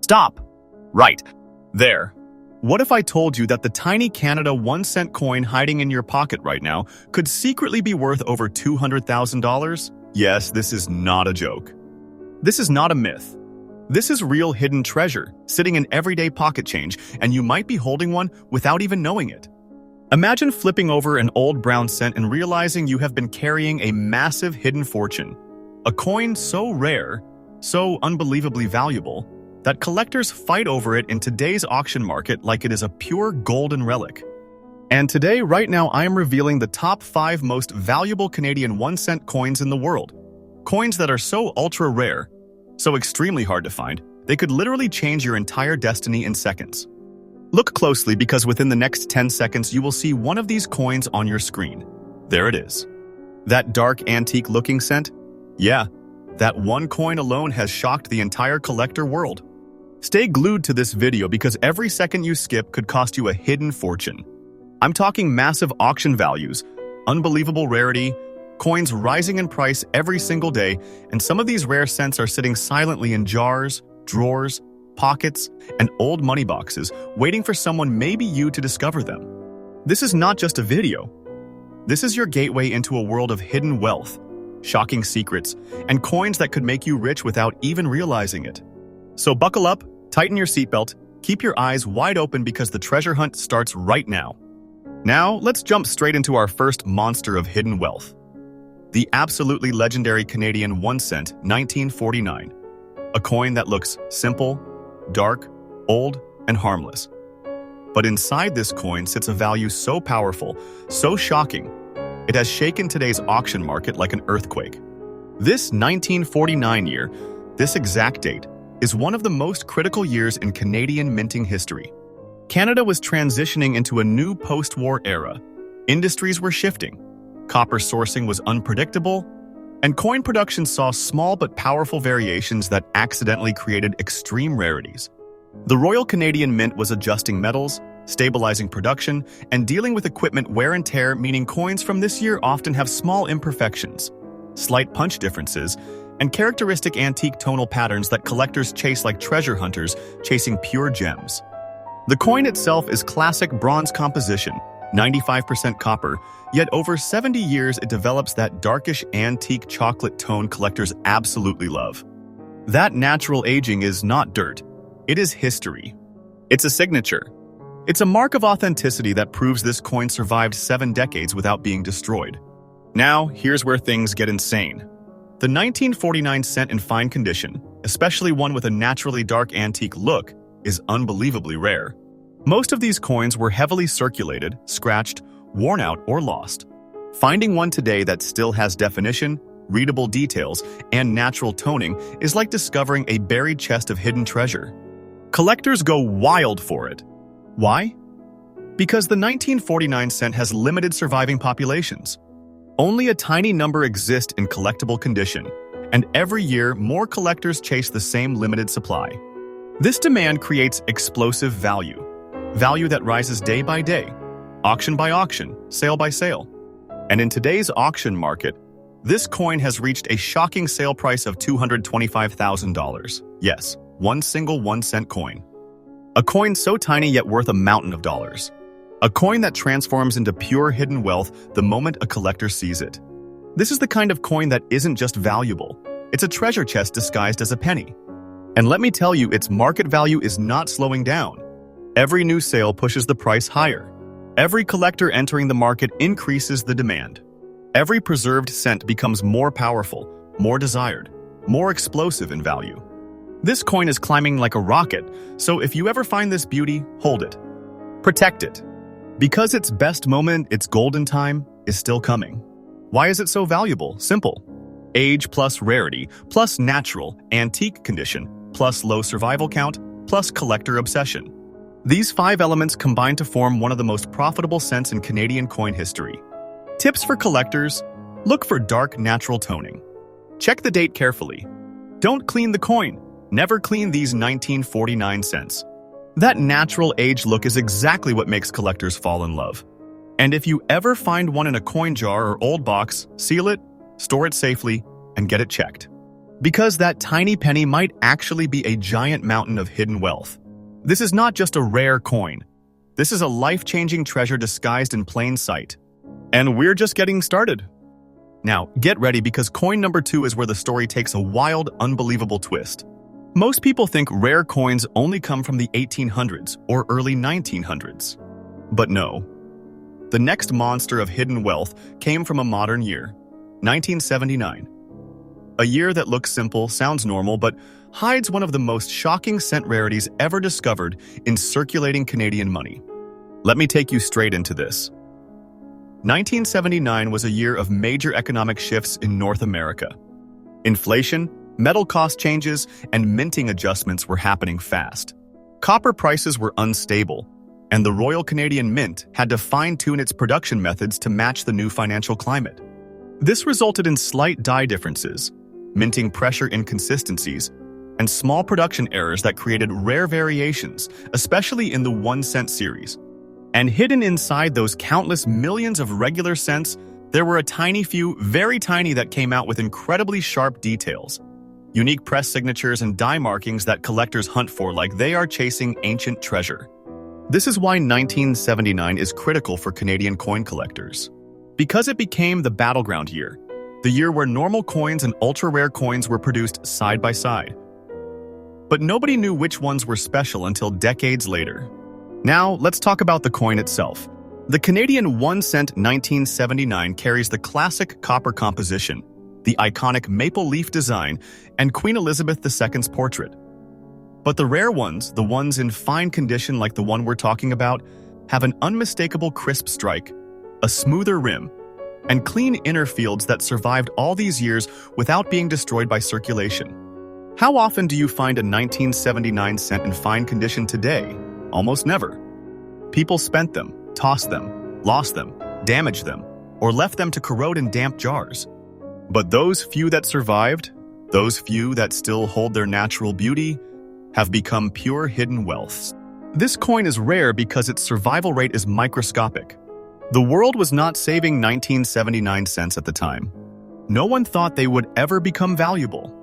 Stop! Right. There. What if I told you that the tiny Canada 1-cent coin hiding in your pocket right now could secretly be worth over $200,000? Yes, this is not a joke. This is not a myth. This is real hidden treasure, sitting in everyday pocket change, and you might be holding one without even knowing it. Imagine flipping over an old brown cent and realizing you have been carrying a massive hidden fortune. A coin so rare, so unbelievably valuable, that collectors fight over it in today's auction market like it is a pure golden relic. And today, right now, I am revealing the top 5 most valuable Canadian 1-cent coins in the world. Coins that are so ultra rare, so extremely hard to find, they could literally change your entire destiny in seconds. Look closely because within the next 10 seconds, you will see one of these coins on your screen. There it is. That dark antique-looking cent? Yeah, that one coin alone has shocked the entire collector world. Stay glued to this video because every second you skip could cost you a hidden fortune. I'm talking massive auction values, unbelievable rarity, coins rising in price every single day, and some of these rare cents are sitting silently in jars, drawers, pockets, and old money boxes, waiting for someone, maybe you, to discover them. This is not just a video. This is your gateway into a world of hidden wealth, shocking secrets, and coins that could make you rich without even realizing it. So buckle up, tighten your seatbelt, keep your eyes wide open because the treasure hunt starts right now. Now, let's jump straight into our first monster of hidden wealth. The absolutely legendary Canadian 1-cent 1949. A coin that looks simple, dark, old, and harmless. But inside this coin sits a value so powerful, so shocking, it has shaken today's auction market like an earthquake. This 1949 year, this exact date, is one of the most critical years in Canadian minting history. Canada was transitioning into a new post-war era. Industries were shifting. Copper sourcing was unpredictable, and coin production saw small but powerful variations that accidentally created extreme rarities. The Royal Canadian Mint was adjusting metals, stabilizing production, and dealing with equipment wear and tear, meaning coins from this year often have small imperfections, slight punch differences, and characteristic antique tonal patterns that collectors chase like treasure hunters chasing pure gems. The coin itself is classic bronze composition, 95% copper, yet over 70 years it develops that darkish antique chocolate tone collectors absolutely love. That natural aging is not dirt, it is history. It's a signature. It's a mark of authenticity that proves this coin survived 7 decades without being destroyed. Now, here's where things get insane. The 1949 cent in fine condition, especially one with a naturally dark antique look, is unbelievably rare. Most of these coins were heavily circulated, scratched, worn out, or lost. Finding one today that still has definition, readable details, and natural toning is like discovering a buried chest of hidden treasure. Collectors go wild for it. Why? Because the 1949 cent has limited surviving populations. Only a tiny number exist in collectible condition, and every year more collectors chase the same limited supply. This demand creates explosive value. Value that rises day by day, auction by auction, sale by sale. And in today's auction market, this coin has reached a shocking sale price of $225,000. Yes, one single 1-cent coin. A coin so tiny yet worth a mountain of dollars. A coin that transforms into pure hidden wealth the moment a collector sees it. This is the kind of coin that isn't just valuable. It's a treasure chest disguised as a penny. And let me tell you, its market value is not slowing down. Every new sale pushes the price higher. Every collector entering the market increases the demand. Every preserved cent becomes more powerful, more desired, more explosive in value. This coin is climbing like a rocket, so if you ever find this beauty, hold it. Protect it. Because its best moment, its golden time, is still coming. Why is it so valuable? Simple. Age plus rarity, plus natural, antique condition, plus low survival count, plus collector obsession. These 5 elements combine to form one of the most profitable cents in Canadian coin history. Tips for collectors: look for dark natural toning. Check the date carefully. Don't clean the coin. Never clean these 1949 cents. That natural age look is exactly what makes collectors fall in love. And if you ever find one in a coin jar or old box, seal it, store it safely, and get it checked. Because that tiny penny might actually be a giant mountain of hidden wealth. This is not just a rare coin. This is a life-changing treasure disguised in plain sight. And we're just getting started. Now, get ready because coin number 2 is where the story takes a wild, unbelievable twist. Most people think rare coins only come from the 1800s or early 1900s. But no. The next monster of hidden wealth came from a modern year, 1979. A year that looks simple, sounds normal, but hides one of the most shocking cent rarities ever discovered in circulating Canadian money. Let me take you straight into this. 1979 was a year of major economic shifts in North America. Inflation, metal cost changes, and minting adjustments were happening fast. Copper prices were unstable, and the Royal Canadian Mint had to fine-tune its production methods to match the new financial climate. This resulted in slight die differences, minting pressure inconsistencies, and small production errors that created rare variations, especially in the 1-cent series. And hidden inside those countless millions of regular cents, there were a tiny few, very tiny, that came out with incredibly sharp details. Unique press signatures and die markings that collectors hunt for like they are chasing ancient treasure. This is why 1979 is critical for Canadian coin collectors. Because it became the battleground year, the year where normal coins and ultra-rare coins were produced side by side. But nobody knew which ones were special until decades later. Now, let's talk about the coin itself. The Canadian 1-cent 1979 carries the classic copper composition, the iconic maple leaf design, and Queen Elizabeth II's portrait. But the rare ones, the ones in fine condition like the one we're talking about, have an unmistakable crisp strike, a smoother rim, and clean inner fields that survived all these years without being destroyed by circulation. How often do you find a 1979 cent in fine condition today? Almost never. People spent them, tossed them, lost them, damaged them, or left them to corrode in damp jars. But those few that survived, those few that still hold their natural beauty, have become pure hidden wealths. This coin is rare because its survival rate is microscopic. The world was not saving 1979 cents at the time. No one thought they would ever become valuable.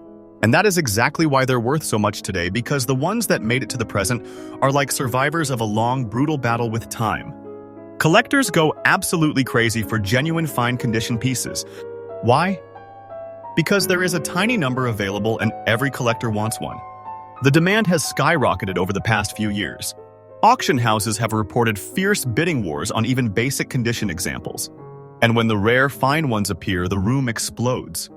And that is exactly why they're worth so much today, because the ones that made it to the present are like survivors of a long, brutal battle with time. Collectors go absolutely crazy for genuine fine condition pieces. Why? Because there is a tiny number available and every collector wants one. The demand has skyrocketed over the past few years. Auction houses have reported fierce bidding wars on even basic condition examples. And when the rare fine ones appear, the room explodes.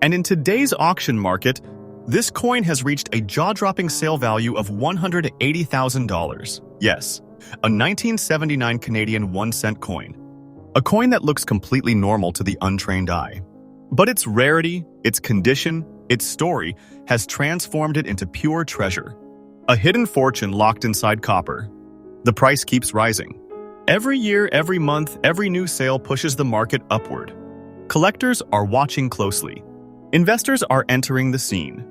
And in today's auction market, this coin has reached a jaw-dropping sale value of $180,000. Yes, a 1979 Canadian 1-cent coin. A coin that looks completely normal to the untrained eye. But its rarity, its condition, its story has transformed it into pure treasure. A hidden fortune locked inside copper. The price keeps rising. Every year, every month, every new sale pushes the market upward. Collectors are watching closely. Investors are entering the scene,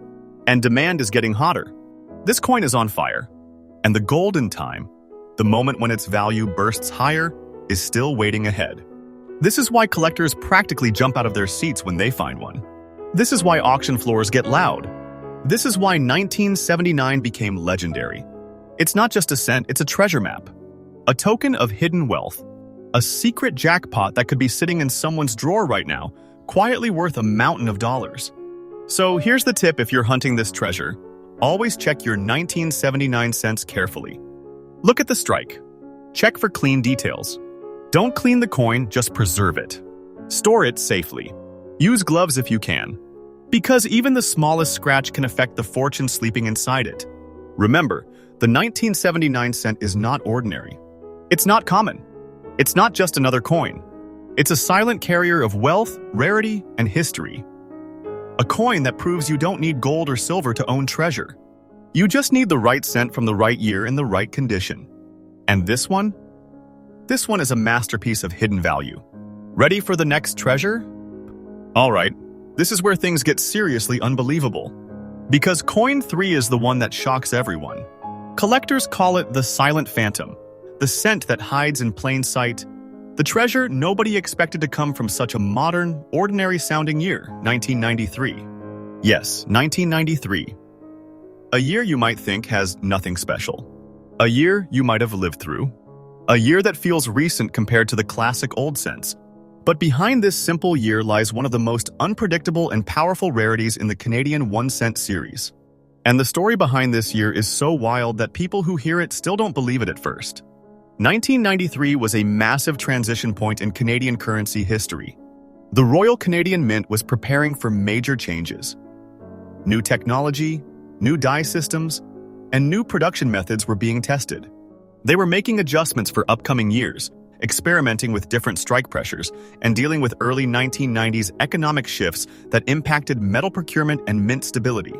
and demand is getting hotter. This coin is on fire, and the golden time, the moment when its value bursts higher, is still waiting ahead. This is why collectors practically jump out of their seats when they find one. This is why auction floors get loud. This is why 1979 became legendary. It's not just a cent, it's a treasure map. A token of hidden wealth. A secret jackpot that could be sitting in someone's drawer right now, quietly worth a mountain of dollars. So here's the tip if you're hunting this treasure. Always check your 1979 cents carefully. Look at the strike. Check for clean details. Don't clean the coin, just preserve it. Store it safely. Use gloves if you can, because even the smallest scratch can affect the fortune sleeping inside it. Remember, the 1979 cent is not ordinary. It's not common. It's not just another coin. It's a silent carrier of wealth, rarity, and history. A coin that proves you don't need gold or silver to own treasure. You just need the right cent from the right year in the right condition. And this one? This one is a masterpiece of hidden value. Ready for the next treasure? All right, this is where things get seriously unbelievable. Because coin 3 is the one that shocks everyone. Collectors call it the silent phantom, the cent that hides in plain sight, the treasure nobody expected to come from such a modern, ordinary-sounding year, 1993. Yes, 1993. A year you might think has nothing special. A year you might have lived through. A year that feels recent compared to the classic old cents. But behind this simple year lies one of the most unpredictable and powerful rarities in the Canadian 1 cent series. And the story behind this year is so wild that people who hear it still don't believe it at first. 1993 was a massive transition point in Canadian currency history. The Royal Canadian Mint was preparing for major changes. New technology, new die systems, and new production methods were being tested. They were making adjustments for upcoming years, experimenting with different strike pressures, and dealing with early 1990s economic shifts that impacted metal procurement and mint stability.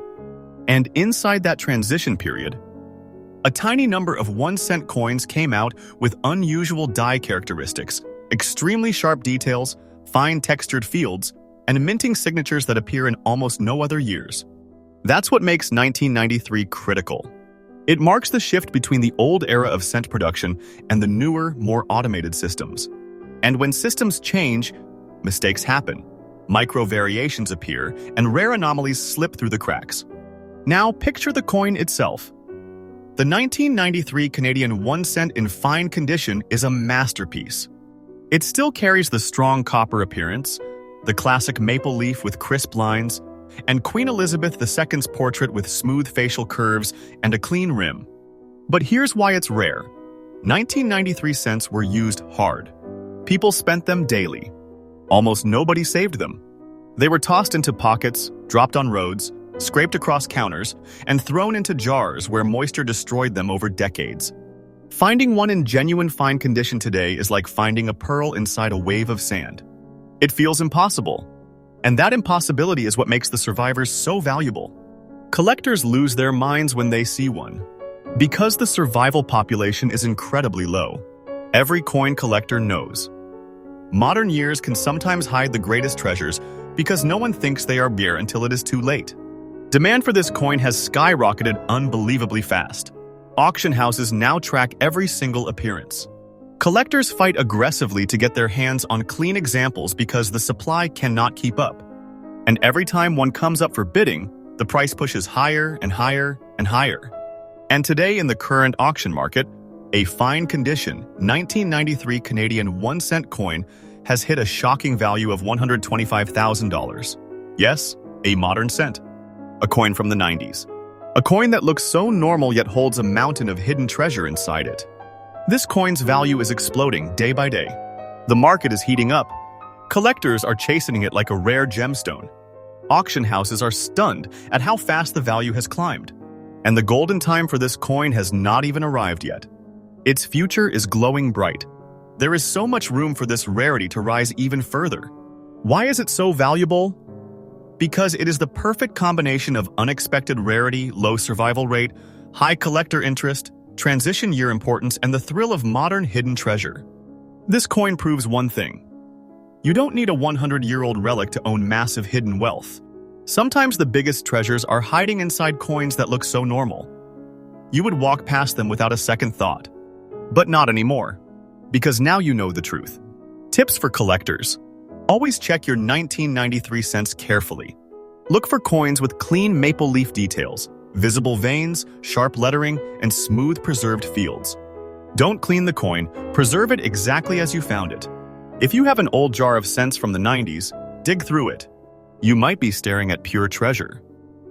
And inside that transition period, a tiny number of 1 cent coins came out with unusual die characteristics, extremely sharp details, fine textured fields, and minting signatures that appear in almost no other years. That's what makes 1993 critical. It marks the shift between the old era of cent production and the newer, more automated systems. And when systems change, mistakes happen, micro variations appear, and rare anomalies slip through the cracks. Now picture the coin itself. The 1993 Canadian 1 cent in fine condition is a masterpiece. It still carries the strong copper appearance, the classic maple leaf with crisp lines, and Queen Elizabeth II's portrait with smooth facial curves and a clean rim. But here's why it's rare. 1993 cents were used hard. People spent them daily. Almost nobody saved them. They were tossed into pockets, dropped on roads, scraped across counters, and thrown into jars where moisture destroyed them over decades. Finding one in genuine fine condition today is like finding a pearl inside a wave of sand. It feels impossible. And that impossibility is what makes the survivors so valuable. Collectors lose their minds when they see one. Because the survival population is incredibly low, every coin collector knows. Modern years can sometimes hide the greatest treasures because no one thinks they are beer until it is too late. Demand for this coin has skyrocketed unbelievably fast. Auction houses now track every single appearance. Collectors fight aggressively to get their hands on clean examples because the supply cannot keep up. And every time one comes up for bidding, the price pushes higher and higher and higher. And today in the current auction market, a fine condition 1993 Canadian 1 cent coin has hit a shocking value of $125,000. Yes, a modern cent. A coin from the 90s. A coin that looks so normal yet holds a mountain of hidden treasure inside it. This coin's value is exploding day by day. The market is heating up. Collectors are chastening it like a rare gemstone. Auction houses are stunned at how fast the value has climbed. And the golden time for this coin has not even arrived yet. Its future is glowing bright. There is so much room for this rarity to rise even further. Why is it so valuable? Because it is the perfect combination of unexpected rarity, low survival rate, high collector interest, transition year importance, and the thrill of modern hidden treasure. This coin proves one thing. You don't need a 100-year-old relic to own massive hidden wealth. Sometimes the biggest treasures are hiding inside coins that look so normal. You would walk past them without a second thought. But not anymore. Because now you know the truth. Tips for collectors. Always check your 1993 cents carefully. Look for coins with clean maple leaf details, visible veins, sharp lettering, and smooth preserved fields. Don't clean the coin, preserve it exactly as you found it. If you have an old jar of cents from the 90s, dig through it. You might be staring at pure treasure.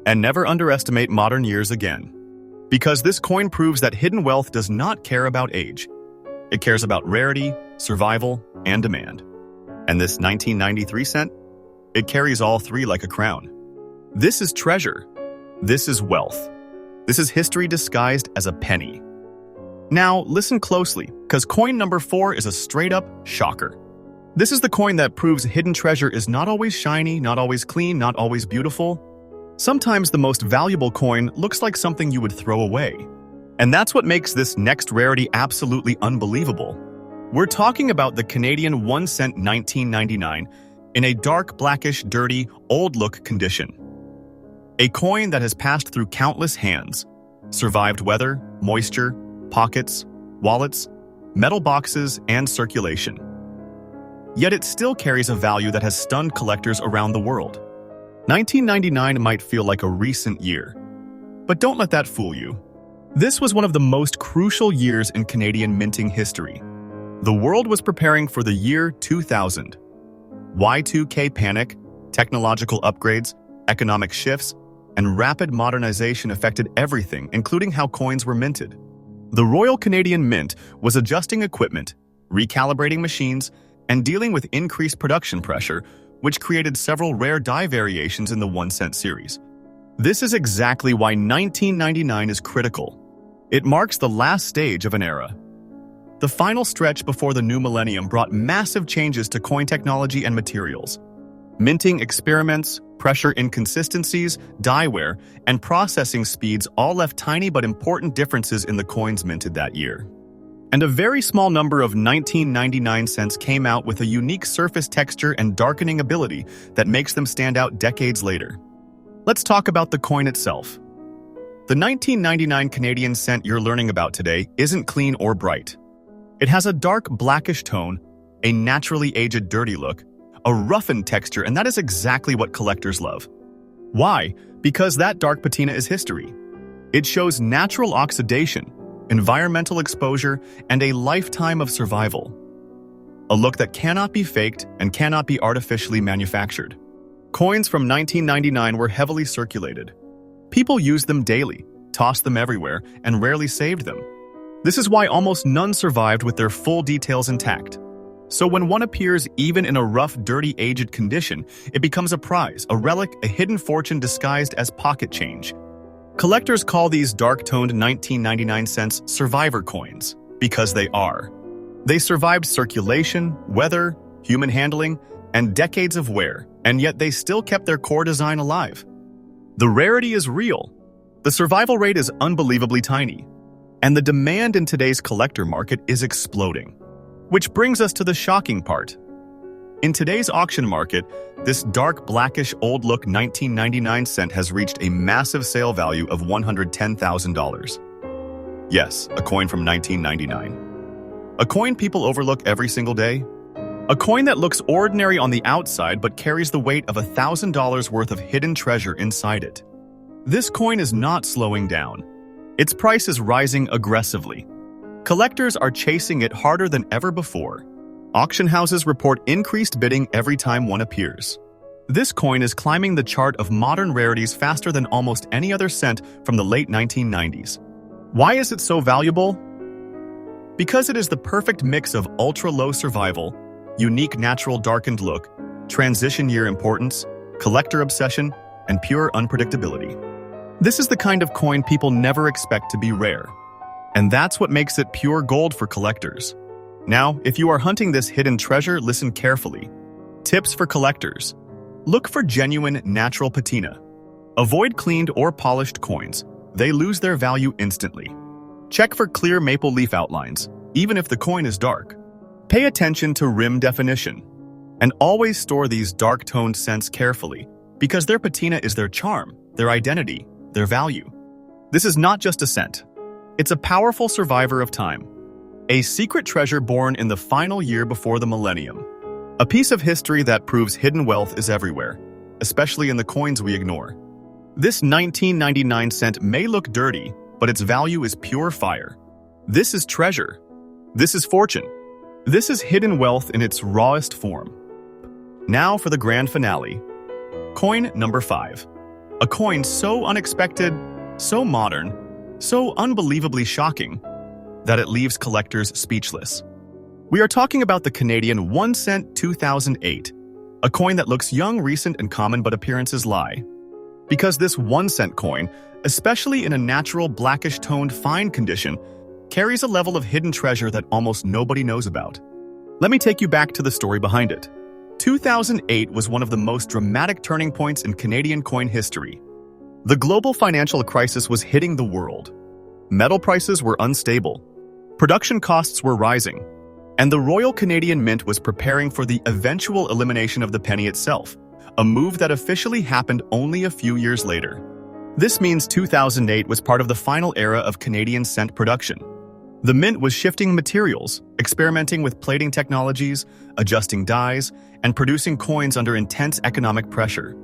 And never underestimate modern years again. Because this coin proves that hidden wealth does not care about age. It cares about rarity, survival, and demand. And this 1993 cent? It carries all three like a crown. This is treasure. This is wealth. This is history disguised as a penny. Now, listen closely, because coin number 4 is a straight-up shocker. This is the coin that proves hidden treasure is not always shiny, not always clean, not always beautiful. Sometimes the most valuable coin looks like something you would throw away. And that's what makes this next rarity absolutely unbelievable. We're talking about the Canadian 1 cent 1999 in a dark, blackish, dirty, old-look condition. A coin that has passed through countless hands, survived weather, moisture, pockets, wallets, metal boxes, and circulation. Yet it still carries a value that has stunned collectors around the world. 1999 might feel like a recent year, but don't let that fool you. This was one of the most crucial years in Canadian minting history. The world was preparing for the year 2000. Y2K panic, technological upgrades, economic shifts, and rapid modernization affected everything, including how coins were minted. The Royal Canadian Mint was adjusting equipment, recalibrating machines, and dealing with increased production pressure, which created several rare die variations in the 1-cent series. This is exactly why 1999 is critical. It marks the last stage of an era. The final stretch before the new millennium brought massive changes to coin technology and materials. Minting experiments, pressure inconsistencies, die wear, and processing speeds all left tiny but important differences in the coins minted that year. And a very small number of 1999 cents came out with a unique surface texture and darkening ability that makes them stand out decades later. Let's talk about the coin itself. The 1999 Canadian cent you're learning about today isn't clean or bright. It has a dark blackish tone, a naturally aged dirty look, a roughened texture, and that is exactly what collectors love. Why? Because that dark patina is history. It shows natural oxidation, environmental exposure, and a lifetime of survival. A look that cannot be faked and cannot be artificially manufactured. Coins from 1999 were heavily circulated. People used them daily, tossed them everywhere, and rarely saved them. This is why almost none survived with their full details intact. So when one appears even in a rough, dirty, aged condition, it becomes a prize, a relic, a hidden fortune disguised as pocket change. Collectors call these dark-toned 1999 cents survivor coins, because they are. They survived circulation, weather, human handling, and decades of wear, and yet they still kept their core design alive. The rarity is real. The survival rate is unbelievably tiny. And the demand in today's collector market is exploding. Which brings us to the shocking part. In today's auction market, this dark blackish old-look 1999 cent has reached a massive sale value of $110,000. Yes, a coin from 1999. A coin people overlook every single day. A coin that looks ordinary on the outside but carries the weight of $1,000 worth of hidden treasure inside it. This coin is not slowing down. Its price is rising aggressively. Collectors are chasing it harder than ever before. Auction houses report increased bidding every time one appears. This coin is climbing the chart of modern rarities faster than almost any other cent from the late 1990s. Why is it so valuable? Because it is the perfect mix of ultra-low survival, unique natural darkened look, transition year importance, collector obsession, and pure unpredictability. This is the kind of coin people never expect to be rare. And that's what makes it pure gold for collectors. Now, if you are hunting this hidden treasure, listen carefully. Tips for collectors. Look for genuine, natural patina. Avoid cleaned or polished coins. They lose their value instantly. Check for clear maple leaf outlines, even if the coin is dark. Pay attention to rim definition. And always store these dark-toned cents carefully, because their patina is their charm, their identity, their value. This is not just a cent. It's a powerful survivor of time. A secret treasure born in the final year before the millennium. A piece of history that proves hidden wealth is everywhere, especially in the coins we ignore. This 1999 cent may look dirty, but its value is pure fire. This is treasure. This is fortune. This is hidden wealth in its rawest form. Now for the grand finale. Coin number 5. A coin so unexpected, so modern, so unbelievably shocking, that it leaves collectors speechless. We are talking about the Canadian 1 cent 2008, a coin that looks young, recent, and common, but appearances lie. Because this 1 cent coin, especially in a natural blackish-toned fine condition, carries a level of hidden treasure that almost nobody knows about. Let me take you back to the story behind it. 2008 was one of the most dramatic turning points in Canadian coin history. The global financial crisis was hitting the world. Metal prices were unstable. Production costs were rising. And the Royal Canadian Mint was preparing for the eventual elimination of the penny itself, a move that officially happened only a few years later. This means 2008 was part of the final era of Canadian cent production. The Mint was shifting materials, experimenting with plating technologies, adjusting dies, and producing coins under intense economic pressure.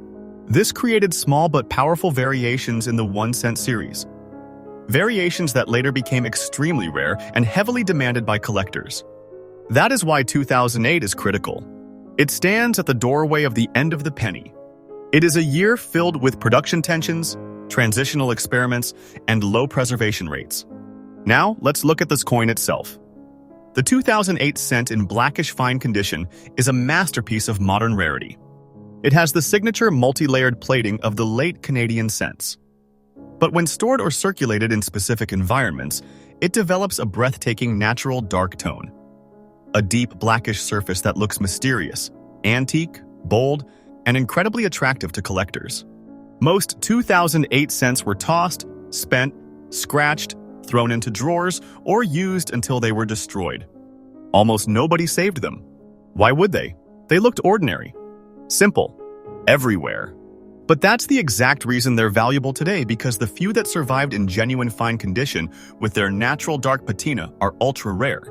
This created small but powerful variations in the 1-cent series. Variations that later became extremely rare and heavily demanded by collectors. That is why 2008 is critical. It stands at the doorway of the end of the penny. It is a year filled with production tensions, transitional experiments, and low preservation rates. Now, let's look at this coin itself. The 2008 cent in blackish fine condition is a masterpiece of modern rarity. It has the signature multi-layered plating of the late Canadian cents. But when stored or circulated in specific environments, it develops a breathtaking natural dark tone. A deep blackish surface that looks mysterious, antique, bold, and incredibly attractive to collectors. Most 2008 cents were tossed, spent, scratched, thrown into drawers, or used until they were destroyed. Almost nobody saved them. Why would they? They looked ordinary. Simple. Everywhere. But that's the exact reason they're valuable today, because the few that survived in genuine fine condition with their natural dark patina are ultra rare.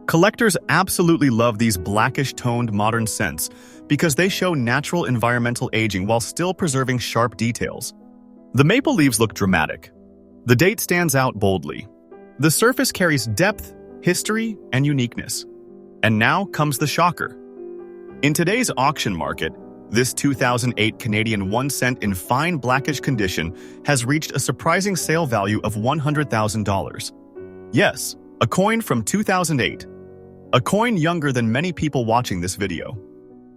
Collectors absolutely love these blackish-toned modern cents because they show natural environmental aging while still preserving sharp details. The maple leaves look dramatic. The date stands out boldly. The surface carries depth, history, and uniqueness. And now comes the shocker. In today's auction market, this 2008 Canadian 1-cent in fine blackish condition has reached a surprising sale value of $100,000. Yes, a coin from 2008. A coin younger than many people watching this video.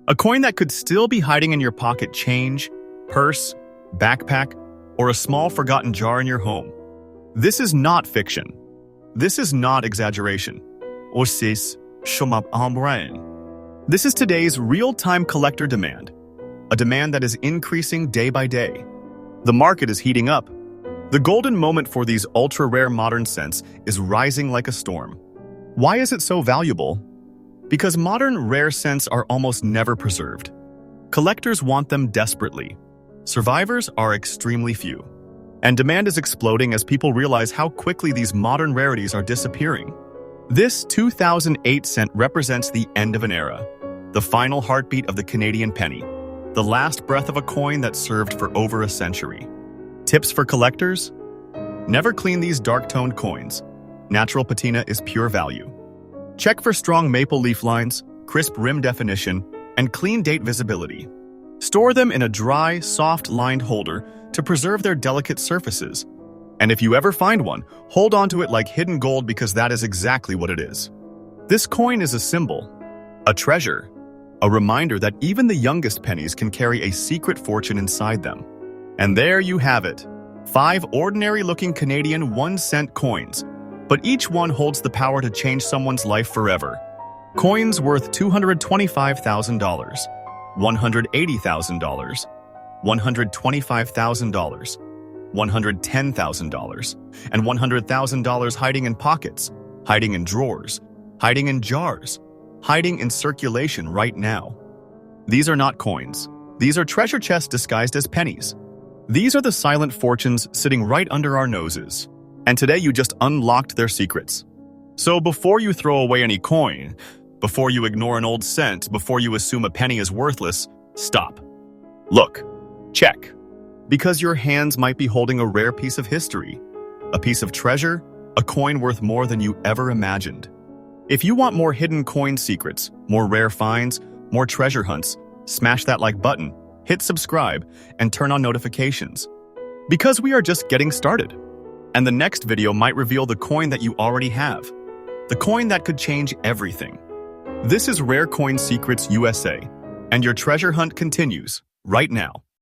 A coin that could still be hiding in your pocket change, purse, backpack, or a small forgotten jar in your home. This is not fiction. This is not exaggeration. This is today's real-time collector demand. A demand that is increasing day by day. The market is heating up. The golden moment for these ultra-rare modern cents is rising like a storm. Why is it so valuable? Because modern rare cents are almost never preserved. Collectors want them desperately. Survivors are extremely few. And demand is exploding as people realize how quickly these modern rarities are disappearing. This 2008 cent represents the end of an era, the final heartbeat of the Canadian penny, the last breath of a coin that served for over a century. Tips for collectors? Never clean these dark-toned coins. Natural patina is pure value. Check for strong maple leaf lines, crisp rim definition, and clean date visibility. Store them in a dry, soft-lined holder to preserve their delicate surfaces. And if you ever find one, hold on to it like hidden gold, because that is exactly what it is. This coin is a symbol, a treasure, a reminder that even the youngest pennies can carry a secret fortune inside them. And there you have it, 5 ordinary-looking Canadian 1-cent coins, but each one holds the power to change someone's life forever. Coins worth $225,000, $180,000, $125,000, $110,000, and $100,000 hiding in pockets, hiding in drawers, hiding in jars, hiding in circulation right now. These are not coins. These are treasure chests disguised as pennies. These are the silent fortunes sitting right under our noses. And today you just unlocked their secrets. So before you throw away any coin, before you ignore an old cent, before you assume a penny is worthless, stop. Look. Check. Because your hands might be holding a rare piece of history, a piece of treasure, a coin worth more than you ever imagined. If you want more hidden coin secrets, more rare finds, more treasure hunts, smash that like button, hit subscribe, and turn on notifications. Because we are just getting started. And the next video might reveal the coin that you already have. The coin that could change everything. This is Rare Coin Secrets USA, and your treasure hunt continues right now.